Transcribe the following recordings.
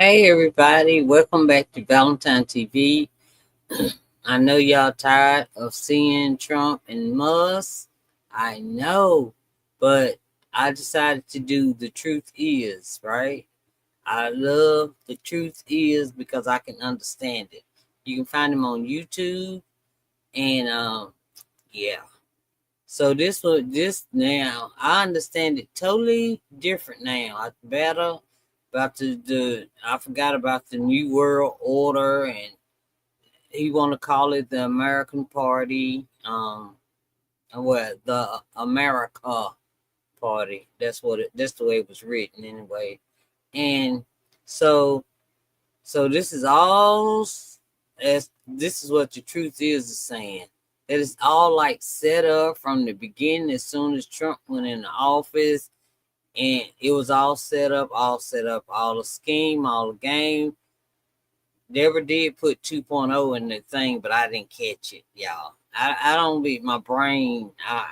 Hey everybody, welcome back to Valentine TV. I know y'all tired of seeing Trump and Musk. I know, but I decided to do The Truth Is, right? I love The Truth Is because I can understand it. You can find them on YouTube and yeah. So this now I understand it totally different now. I better about the I forgot about the New World Order, and he want to call it the American Party. What the America Party? That's the way it was written anyway. And so this is all as this is what the truth is saying. That it's all like set up from the beginning as soon as Trump went into office, and it was all set up, all the scheme, all the game. Never did put 2.0 in the thing, but I didn't catch it, y'all. I don't be my brain. I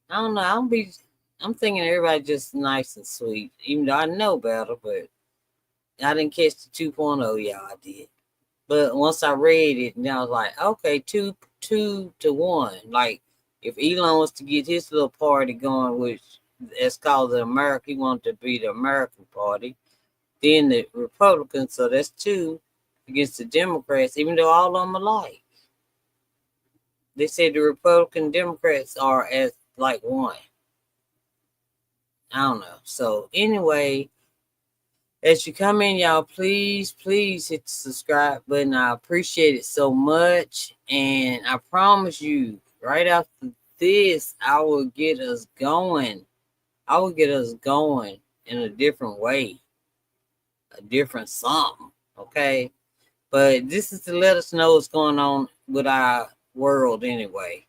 don't know. I'm thinking everybody just nice and sweet, even though I know better, but I didn't catch the 2.0, y'all. I did. But once I read it, and I was like, okay, two to one. Like if Elon was to get his little party going, which it's called the America, he wanted to be the American Party. Then the Republicans, so that's two against the Democrats, even though all of them are alike. They said the Republican Democrats are as like one. I don't know. So anyway, as you come in, y'all, please hit the subscribe button. I appreciate it so much. And I promise you, right after this, I will get us going. I will get us going in a different way, a different something. Okay. But this is to let us know what's going on with our world anyway.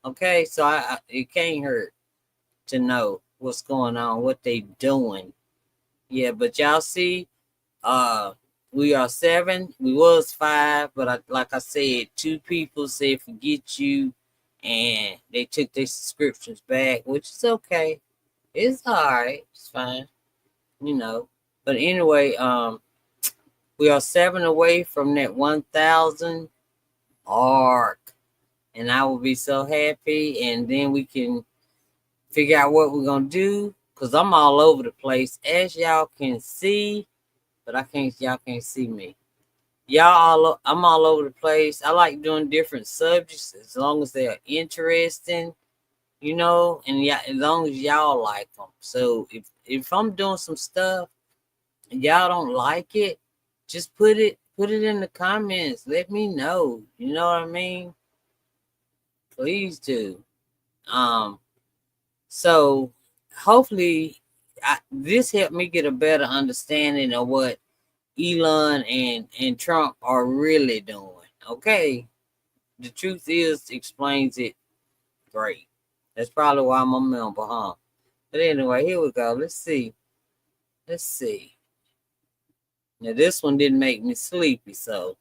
Okay. So it can't hurt to know what's going on, what they doing. Yeah, but y'all see, we are seven. We was five, but like I said, two people said forget you, and they took their subscriptions back, which is okay. It's all right. It's fine, you know. But anyway, we are seven away from that 1,000 arc, and I will be so happy. And then we can figure out what we're gonna do, because I'm all over the place, as y'all can see, but y'all can't see me. I'm all over the place. I like doing different subjects as long as they are interesting, and yeah, as long as y'all like them. So if I'm doing some stuff and y'all don't like it, just put it in the comments. Let me know. You know what I mean? Please do. Um, so hopefully this helped me get a better understanding of what Elon and Trump are really doing. Okay, the truth is explains it great. That's probably why I'm a member, huh? But anyway, here we go. Let's see. Let's see. Now this one didn't make me sleepy, so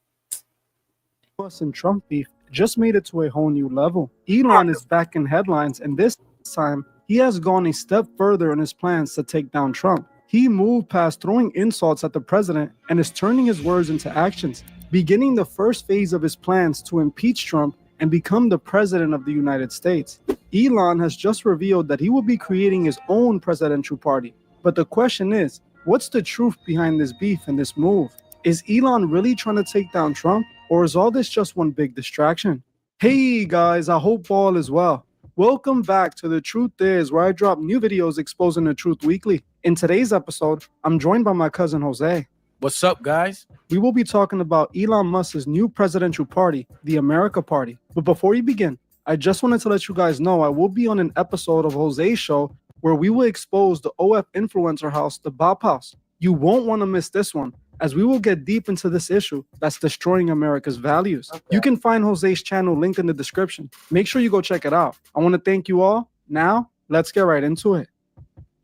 Musk and Trump beef just made it to a whole new level. Elon is back in headlines, and this time he has gone a step further in his plans to take down Trump. He moved past throwing insults at the president and is turning his words into actions, beginning the first phase of his plans to impeach Trump and become the president of the United States. Elon has just revealed that he will be creating his own presidential party. But the question is, what's the truth behind this beef and this move? Is Elon really trying to take down Trump, or is all this just one big distraction? Hey guys, I hope all is well. Welcome back to The Truth Is, where I drop new videos exposing the truth weekly. In today's episode, I'm joined by my cousin Jose. What's up, guys? We will be talking about Elon Musk's new presidential party, the America Party. But before we begin, I just wanted to let you guys know I will be on an episode of Jose's show where we will expose the OF influencer house, the Bop House. You won't want to miss this one, as we will get deep into this issue that's destroying America's values. Okay. You can find Jose's channel linked in the description. Make sure you go check it out. I want to thank you all. Now, let's get right into it.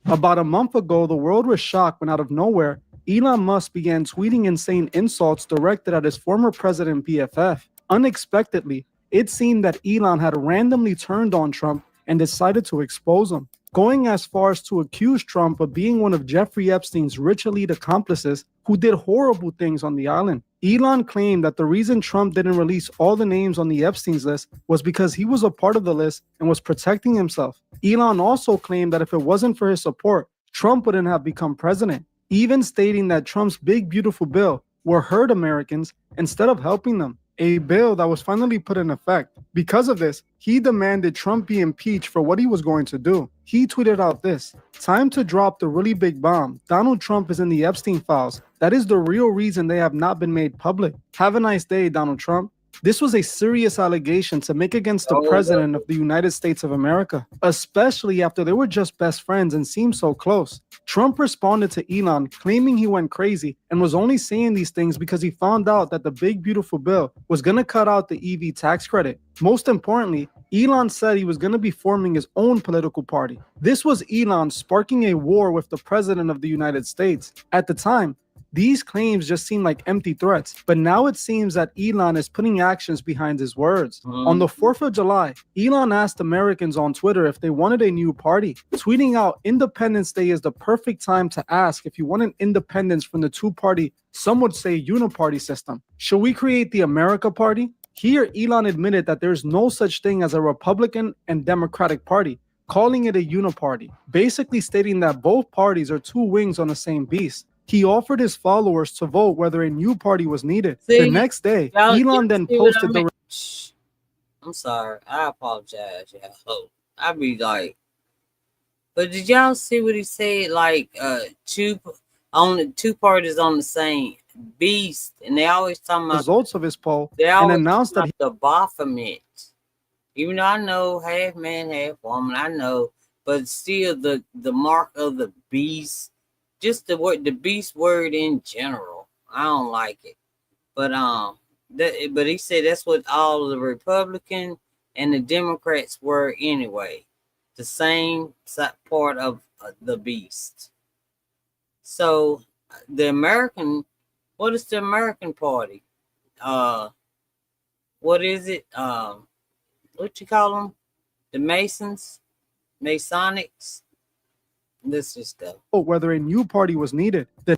About a month ago, the world was shocked when out of nowhere, Elon Musk began tweeting insane insults directed at his former president BFF. Unexpectedly, it seemed that Elon had randomly turned on Trump and decided to expose him. going as far as to accuse Trump of being one of Jeffrey Epstein's rich elite accomplices who did horrible things on the island. Elon claimed that the reason Trump didn't release all the names on the Epstein's list was because he was a part of the list and was protecting himself. Elon also claimed that if it wasn't for his support, Trump wouldn't have become president, even stating that Trump's big beautiful bill will hurt Americans instead of helping them, a bill that was finally put in effect. Because of this, he demanded Trump be impeached for what he was going to do. He tweeted out this: "Time to drop the really big bomb. Donald Trump is in the Epstein files. That is the real reason they have not been made public. Have a nice day, Donald Trump." This was a serious allegation to make against the president of the United States of America, especially after they were just best friends and seemed so close. Trump responded to Elon, claiming he went crazy and was only saying these things because he found out that the big beautiful bill was going to cut out the EV tax credit. Most importantly, Elon said he was going to be forming his own political party. This was Elon sparking a war with the president of the United States. At the time, these claims just seemed like empty threats, but now it seems that Elon is putting actions behind his words. On the 4th of July, Elon asked Americans on Twitter if they wanted a new party, tweeting out Independence Day is the perfect time to ask if you want an independence from the two-party, some would say uniparty system. Should we create the America Party? Here, Elon admitted that there's no such thing as a Republican and Democratic Party, calling it a uniparty, basically stating that both parties are two wings on the same beast. He offered his followers to vote whether a new party was needed. The next day, Elon then posted the... I'm sorry. I apologize, y'all. I be like... But did y'all see what he said? Like, two parties on the same beast. And they always talking about... results of his poll and announced that... the Baphomet. Even though I know half man, half woman, I know. But still, the mark of the beast... Just the beast word in general, I don't like it. But but he said that's what all the Republican and the Democrats were anyway, the same part of the beast. So the American, what is the American Party? What is it? What you call them? The Masons, Masonics. Let's just go. Whether a new party was needed. I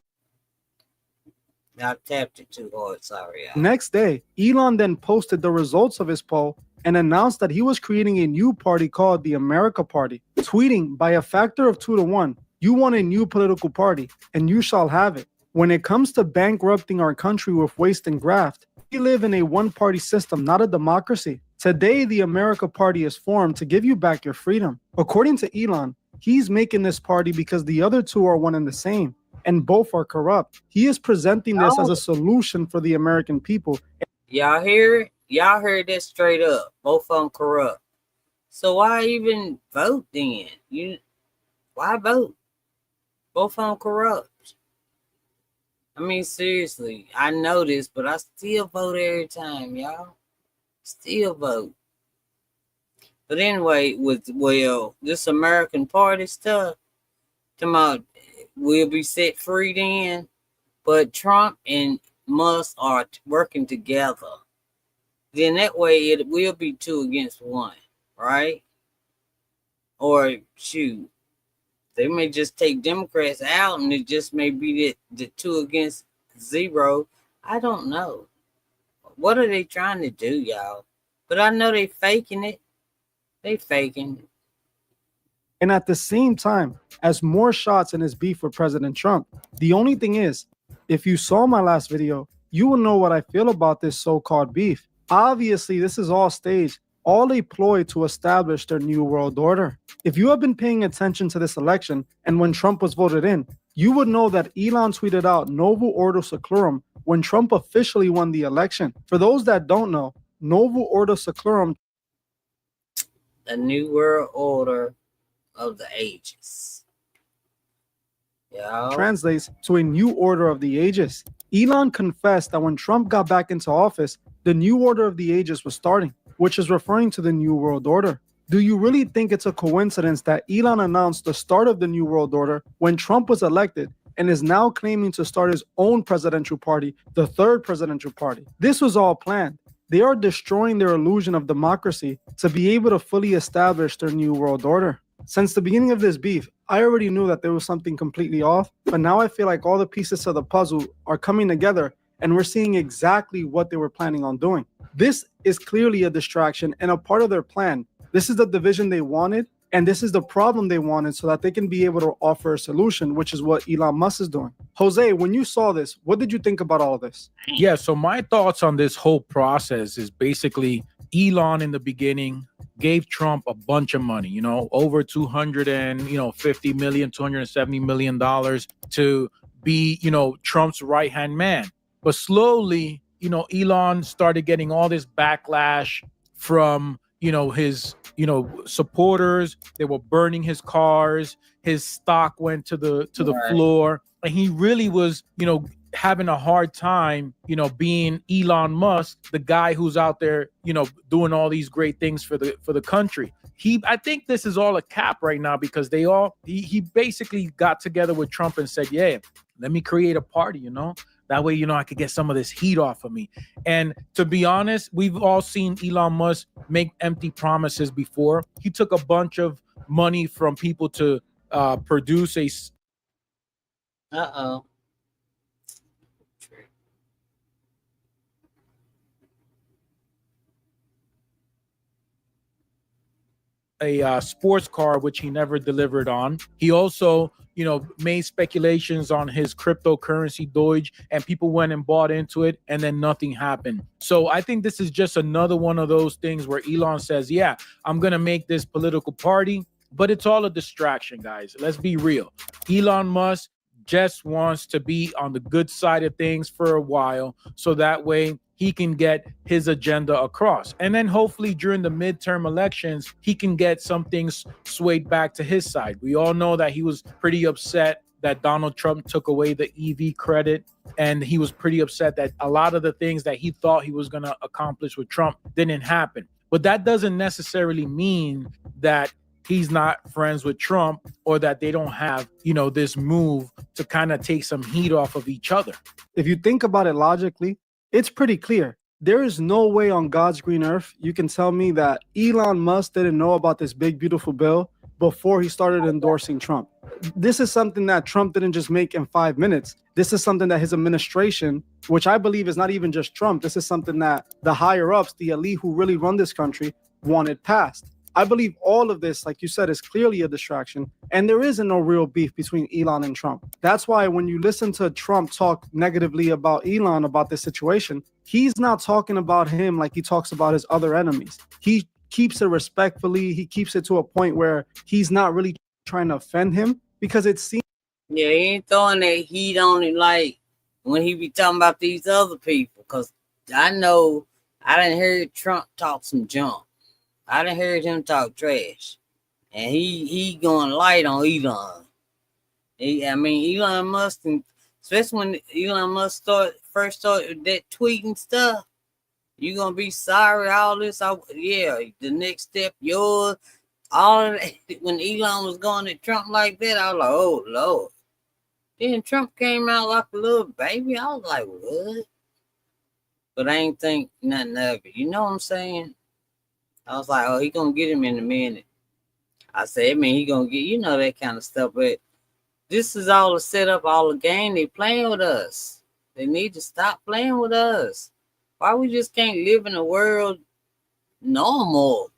tapped it too hard. Sorry. Next day, Elon then posted the results of his poll and announced that he was creating a new party called the America Party, tweeting, "By a factor of 2 to 1, you want a new political party, and you shall have it. When it comes to bankrupting our country with waste and graft, we live in a one-party system, not a democracy. Today, the America Party is formed to give you back your freedom." According to Elon, he's making this party because the other two are one and the same, and both are corrupt. He is presenting this as a solution for the American people. Y'all hear it? Y'all heard that straight up. Both of them corrupt. So why even vote then? Why vote? Both of them corrupt. I mean, seriously, I know this, but I still vote every time, y'all. Still vote. But anyway, this American Party stuff, tomorrow we'll be set free then. But Trump and Musk are working together. Then that way it will be 2 against 1, right? Or shoot, they may just take Democrats out and it just may be the 2 against 0. I don't know. What are they trying to do, y'all? But I know they faking it. They faking it. And at the same time, as more shots in his beef with President Trump, the only thing is, if you saw my last video, you will know what I feel about this so-called beef. Obviously, this is all staged, all a ploy to establish their new world order. If you have been paying attention to this election and when Trump was voted in, you would know that Elon tweeted out Novo Ordo Seclorum when Trump officially won the election. For those that don't know, Novo Ordo Seclorum, the new world order of the ages. Yeah. Translates to a new order of the ages. Elon confessed that when Trump got back into office, the new order of the ages was starting, which is referring to the new world order. Do you really think it's a coincidence that Elon announced the start of the new world order when Trump was elected and is now claiming to start his own presidential party, the third presidential party? This was all planned. They are destroying their illusion of democracy to be able to fully establish their new world order. Since the beginning of this beef, I already knew that there was something completely off, but now I feel like all the pieces of the puzzle are coming together and we're seeing exactly what they were planning on doing. This is clearly a distraction and a part of their plan. This is the division they wanted, and this is the problem they wanted so that they can be able to offer a solution, which is what Elon Musk is doing. Jose, when you saw this, what did you think about all of this? Yeah, so my thoughts on this whole process is basically Elon in the beginning gave Trump a bunch of money, over 250 million, 270 million dollars to be, Trump's right-hand man. But slowly, Elon started getting all this backlash from, his, supporters. They were burning his cars. His stock went to the Right. floor. And he really was, having a hard time, being Elon Musk, the guy who's out there, doing all these great things for the country. I think this is all a cap right now because he basically got together with Trump and said, yeah, let me create a party, that way, I could get some of this heat off of me. And to be honest, we've all seen Elon Musk make empty promises before. He took a bunch of money from people to produce Uh-oh. a sports car, which he never delivered on. He also, made speculations on his cryptocurrency Doge, and people went and bought into it, and then nothing happened. So I think this is just another one of those things where Elon says, yeah, I'm going to make this political party, but it's all a distraction, guys. Let's be real. Elon Musk just wants to be on the good side of things for a while, so that way he can get his agenda across. And then hopefully during the midterm elections, he can get some things swayed back to his side. We all know that he was pretty upset that Donald Trump took away the EV credit. And he was pretty upset that a lot of the things that he thought he was going to accomplish with Trump didn't happen. But that doesn't necessarily mean that he's not friends with Trump or that they don't have, this move to kind of take some heat off of each other. If you think about it logically, it's pretty clear. There is no way on God's green earth you can tell me that Elon Musk didn't know about this big, beautiful bill before he started endorsing Trump. This is something that Trump didn't just make in 5 minutes. This is something that his administration, which I believe is not even just Trump, this is something that the higher ups, the elite who really run this country, wanted passed. I believe all of this, like you said, is clearly a distraction, and there isn't no real beef between Elon and Trump. That's why when you listen to Trump talk negatively about Elon, about this situation, he's not talking about him like he talks about his other enemies. He keeps it respectfully. He keeps it to a point where he's not really trying to offend him, because it seems. Yeah, he ain't throwing that heat on it like when he be talking about these other people. Because I know I done heard Trump talk some junk. I done heard him talk trash. And he going light on Elon. Elon Musk, especially when Elon Musk first started that tweeting stuff, you gonna be sorry, all this. The next step, yours, all of that. When Elon was going at Trump like that, I was like, oh Lord. Then Trump came out like a little baby. I was like, what? But I ain't think nothing of it. You know what I'm saying? I was like, oh, he gonna get him in a minute. I said, he gonna get, that kind of stuff. But this is all a setup, all a game. They playing with us. They need to stop playing with us. Why we just can't live in a world normal?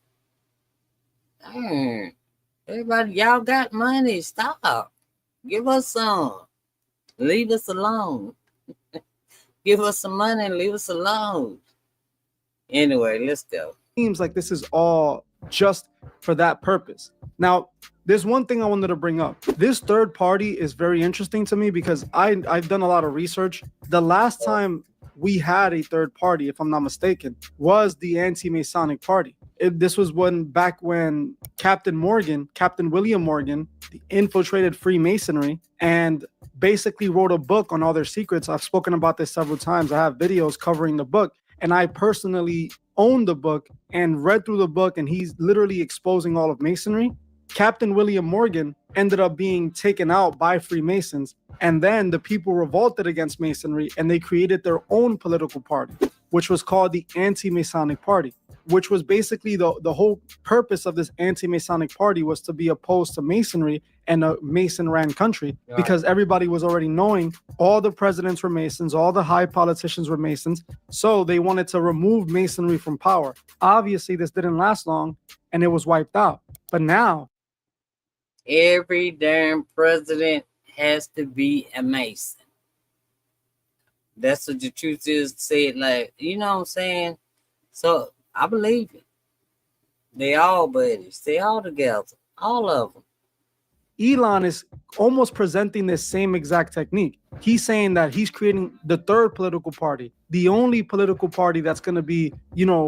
Dang. Everybody, y'all got money. Stop. Give us some. Leave us alone. Give us some money and leave us alone. Anyway, let's go. Seems like this is all just for that purpose. Now, there's one thing I wanted to bring up. This third party is very interesting to me because I've done a lot of research. The last time we had a third party, if I'm not mistaken, was the anti-Masonic party. This was back when Captain William Morgan, infiltrated Freemasonry and basically wrote a book on all their secrets. I've spoken about this several times. I have videos covering the book, and I personally owned the book and read through the book, and he's literally exposing all of Masonry. Captain William Morgan ended up being taken out by Freemasons, and then the people revolted against Masonry and they created their own political party. which was called the Anti-Masonic Party, which was basically the whole purpose of this anti-Masonic party was to be opposed to Masonry and a Mason-ran country, because everybody was already knowing all the presidents were Masons, all the high politicians were Masons, so they wanted to remove Masonry from power. Obviously, this didn't last long, and it was wiped out. But now, every damn president has to be a Mason. That's what the truth is. Say it like, you know what I'm saying? So I believe it. They all buddies. They all together. All of them. Elon is almost presenting this same exact technique. He's saying that he's creating the third political party, the only political party that's going to be,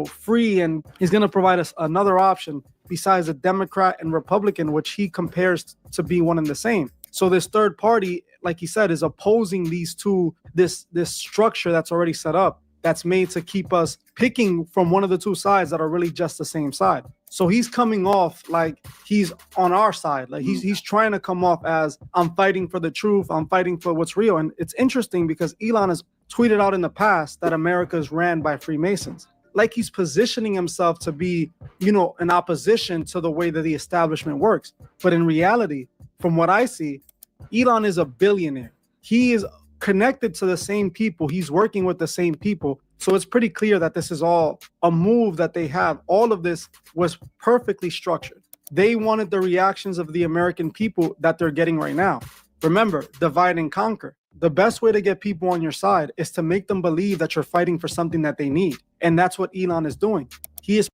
free, and he's going to provide us another option besides a Democrat and Republican, which he compares to be one and the same. So this third party, like he said, is opposing these two, this structure that's already set up, that's made to keep us picking from one of the two sides that are really just the same side. So he's coming off like he's on our side. Like he's trying to come off as, I'm fighting for the truth, I'm fighting for what's real. And it's interesting because Elon has tweeted out in the past that America is ran by Freemasons. Like he's positioning himself to be, an opposition to the way that the establishment works. But in reality, from what I see, Elon is a billionaire. He is connected to the same people. He's working with the same people. So it's pretty clear that this is all a move that they have. All of this was perfectly structured. They wanted the reactions of the American people that they're getting right now. Remember, divide and conquer. The best way to get people on your side is to make them believe that you're fighting for something that they need. And that's what Elon is doing. He is.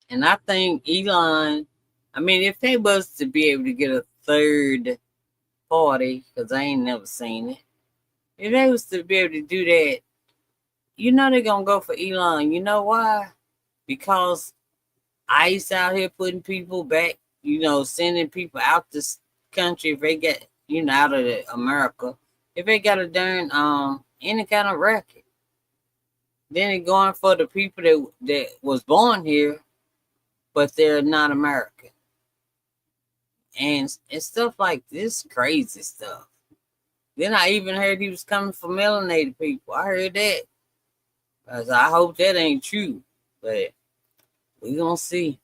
And I think Elon, if they was to be able to get a third party, because I ain't never seen it, if they was to be able to do that, they're going to go for Elon. You know why? Because ICE out here putting people back, sending people out this country if they get, out of America. If they got a darn any kind of record. Then they're going for the people that was born here, but they're not American. And stuff like this crazy stuff. Then I even heard he was coming for melanated people. I heard that. I hope that ain't true. But we're going to see.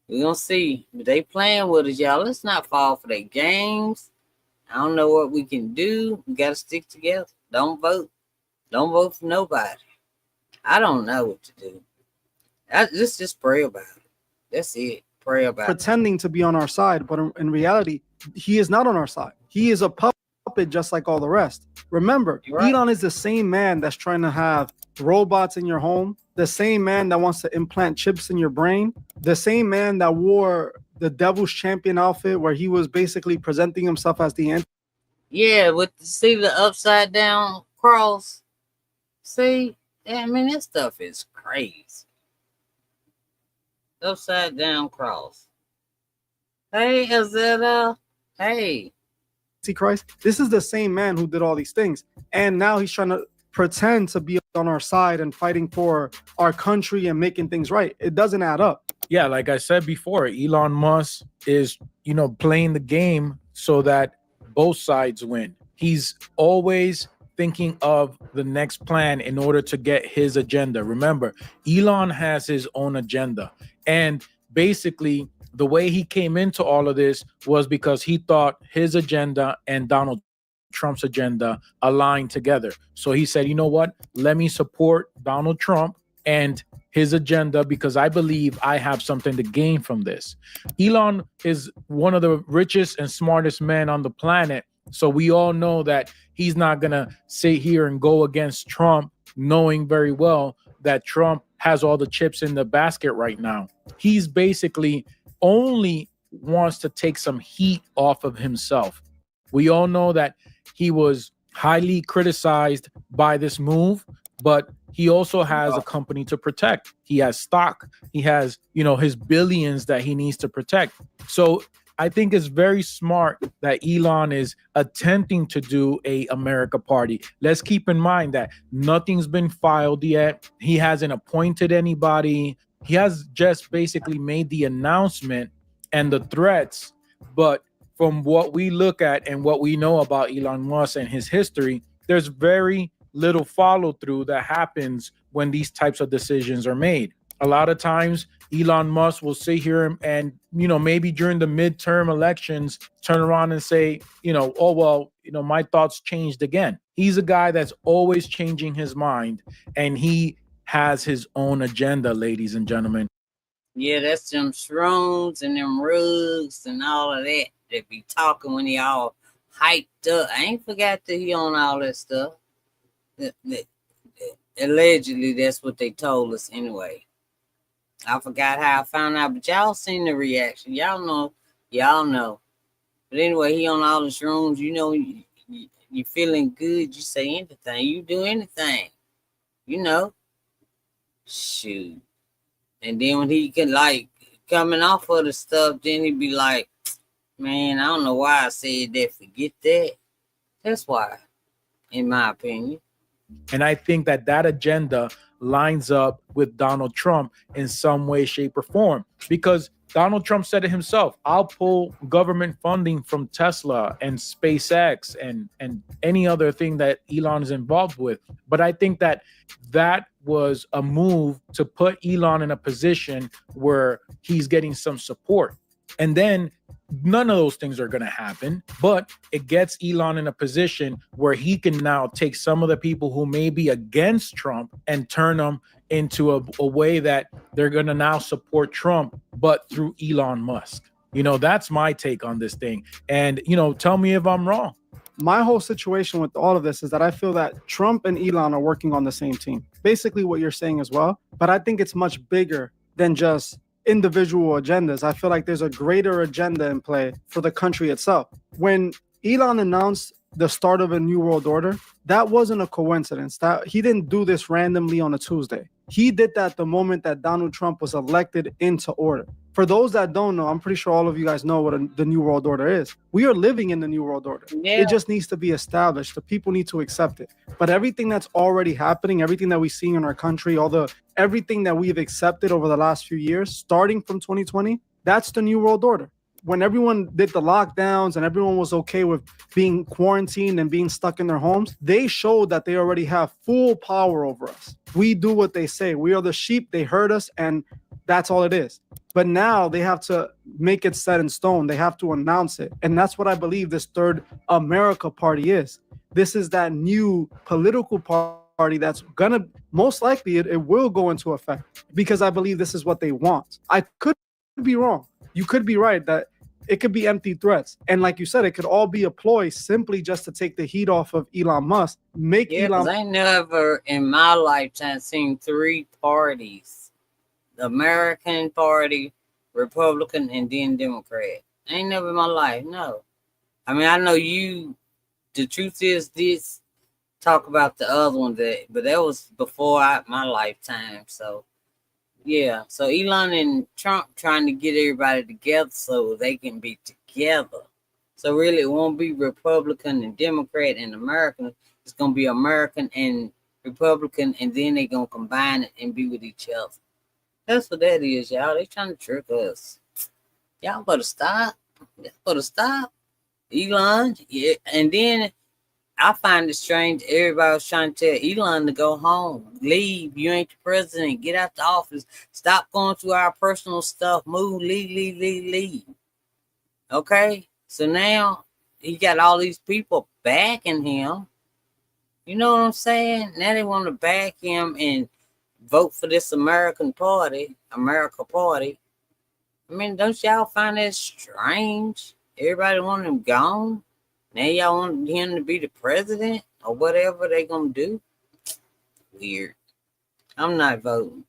We're going to see. But they playing with us, y'all. Let's not fall for their games. I don't know what we can do. We got to stick together. Don't vote. Don't vote for nobody. I don't know what to do. Let's just pray about it. That's it. Pray about pretending to be on our side, but in reality, he is not on our side. He is a puppet just like all the rest. Remember, right. Elon is the same man that's trying to have robots in your home, the same man that wants to implant chips in your brain, the same man that wore the Devil's Champion outfit where he was basically presenting himself as the end. Yeah, see the upside down cross. See, this stuff is crazy. Upside down cross. Hey, Azetta. Hey. See, Christ, this is the same man who did all these things. And now he's trying to pretend to be on our side and fighting for our country and making things right. It doesn't add up. Yeah, like I said before, Elon Musk is, playing the game so that both sides win. He's always thinking of the next plan in order to get his agenda. Remember, Elon has his own agenda. And basically, the way he came into all of this was because he thought his agenda and Donald Trump's agenda aligned together. So he said, you know what? Let me support Donald Trump and his agenda because I believe I have something to gain from this. Elon is one of the richest and smartest men on the planet. So we all know that he's not going to sit here and go against Trump, knowing very well that Trump has all the chips in the basket right now. He's basically only wants to take some heat off of himself. We all know that he was highly criticized by this move, but he also has a company to protect. He has stock. He has, his billions that he needs to protect. So I think it's very smart that Elon is attempting to do a America party. Let's keep in mind that nothing's been filed yet. He hasn't appointed anybody. He has just basically made the announcement and the threats. But from what we look at and what we know about Elon Musk and his history, there's very little follow through that happens when these types of decisions are made. A lot of times, Elon Musk will sit here and, maybe during the midterm elections, turn around and say, oh, well, my thoughts changed again. He's a guy that's always changing his mind, and he has his own agenda, ladies and gentlemen. Yeah, that's them shrooms and them rugs and all of that that be talking when he all hyped up. I ain't forgot that he on all that stuff. Allegedly, that's what they told us anyway. I forgot how I found out, but y'all seen the reaction. Y'all know. But anyway, he on all the shrooms. You feeling good. You say anything. You do anything. Shoot. And then when he can coming off of the stuff, then he be like, man, I don't know why I said that. Forget that. That's why, in my opinion. And I think that agenda lines up with Donald Trump in some way, shape, or form, because Donald Trump said it himself. I'll pull government funding from Tesla and SpaceX and any other thing that Elon is involved with. But I think that was a move to put Elon in a position where he's getting some support. And then none of those things are going to happen, but it gets Elon in a position where he can now take some of the people who may be against Trump and turn them into a way that they're going to now support Trump, but through Elon Musk. That's my take on this thing. And, tell me if I'm wrong. My whole situation with all of this is that I feel that Trump and Elon are working on the same team. Basically what you're saying as well. But I think it's much bigger than just individual agendas. I feel like there's a greater agenda in play for the country itself. When Elon announced the start of a new world order, that wasn't a coincidence. That he didn't do this randomly on a Tuesday. He did that the moment that Donald Trump was elected into order. For those that don't know, I'm pretty sure all of you guys know what the New World Order is. We are living in the New World Order. Yeah. It just needs to be established. The people need to accept it. But everything that's already happening, everything that we're seeing in our country, everything that we've accepted over the last few years, starting from 2020, that's the New World Order. When everyone did the lockdowns and everyone was okay with being quarantined and being stuck in their homes, they showed that they already have full power over us. We do what they say. We are the sheep. They herd us, and that's all it is. But now they have to make it set in stone. They have to announce it. And that's what I believe this Third America Party is. This is that new political party that's going to, most likely, it will go into effect, because I believe this is what they want. I could be wrong. You could be right that it could be empty threats. And like you said, it could all be a ploy simply just to take the heat off of Elon Musk. I never in my lifetime seen three parties. The American Party, Republican, and then Democrat. Ain't never in my life, no. I mean, I know the truth is this, talk about the other one, but that was before my lifetime, so yeah. So Elon and Trump trying to get everybody together so they can be together. So really it won't be Republican and Democrat and American. It's going to be American and Republican, and then they're going to combine it and be with each other. That's what that is, y'all. They trying to trick us. Y'all better stop. Elon, yeah. And then I find it strange. Everybody was trying to tell Elon to go home. Leave. You ain't the president. Get out the office. Stop going through our personal stuff. Move. Leave. Okay? So now he got all these people backing him. You know what I'm saying? Now they want to back him and vote for this America Party. I mean, don't y'all find that strange? Everybody want him gone. Now y'all want him to be the president or whatever they gonna do. Weird. I'm not voting.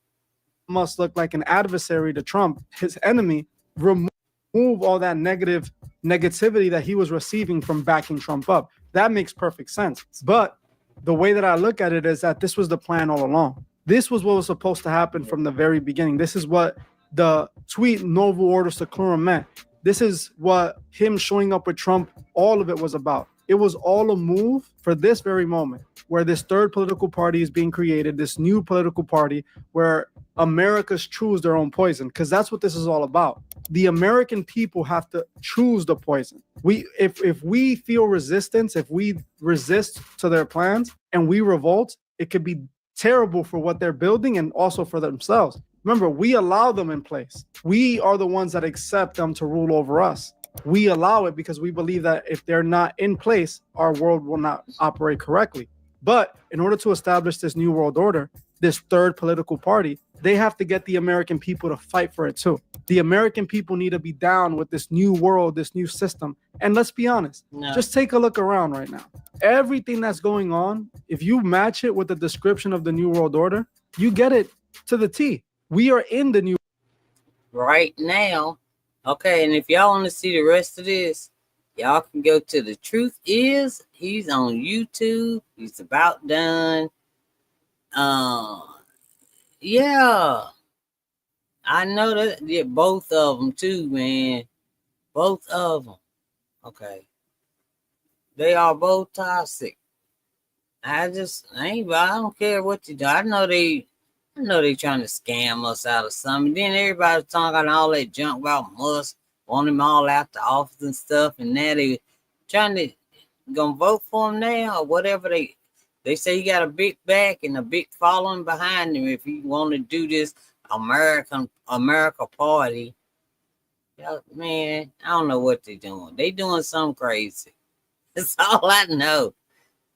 Must look like an adversary to Trump, his enemy. Remove all that negativity that he was receiving from backing Trump up. That makes perfect sense. But the way that I look at it is that this was the plan all along. This was what was supposed to happen from the very beginning. This is what the tweet Novo Order Seclorum meant. This is what him showing up with Trump, all of it was about. It was all a move for this very moment where this third political party is being created, this new political party where Americans choose their own poison, because that's what this is all about. The American people have to choose the poison. If we feel resistance, if we resist to their plans and we revolt, it could be terrible for what they're building and also for themselves. Remember, we allow them in place. We are the ones that accept them to rule over us. We allow it because we believe that if they're not in place, our world will not operate correctly. But in order to establish this new world order, this third political party, they have to get the American people to fight for it too. The American people need to be down with this new world, this new system. And let's be honest, just take a look around right now. Everything that's going on, if you match it with the description of the new world order, you get it to the T. We are in the new right now. Okay, and if y'all want to see the rest of this, y'all can go to The Truth Is. He's on YouTube. He's about done. Yeah, I know that. Yeah, both of them too, man. Both of them. Okay, they are both toxic. I don't care what you do. I know they trying to scam us out of something. Then everybody's talking all that junk about Musk, want him all out the office and stuff, and now they trying to gonna vote for him now or whatever. They say he got a big back and a big following behind him if he want to do this America party. Man, I don't know what they're doing. They doing something crazy. That's all I know.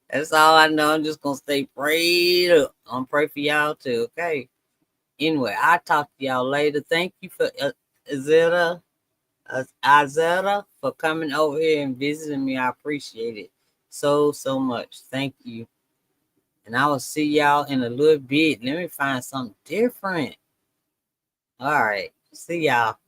That's all I know. I'm just gonna stay prayed up. I'm pray for y'all too. Okay. Anyway, I'll talk to y'all later. Thank you for Azera for coming over here and visiting me. I appreciate it so much. Thank you. And I will see y'all in a little bit. Let me find something different. All right. See y'all.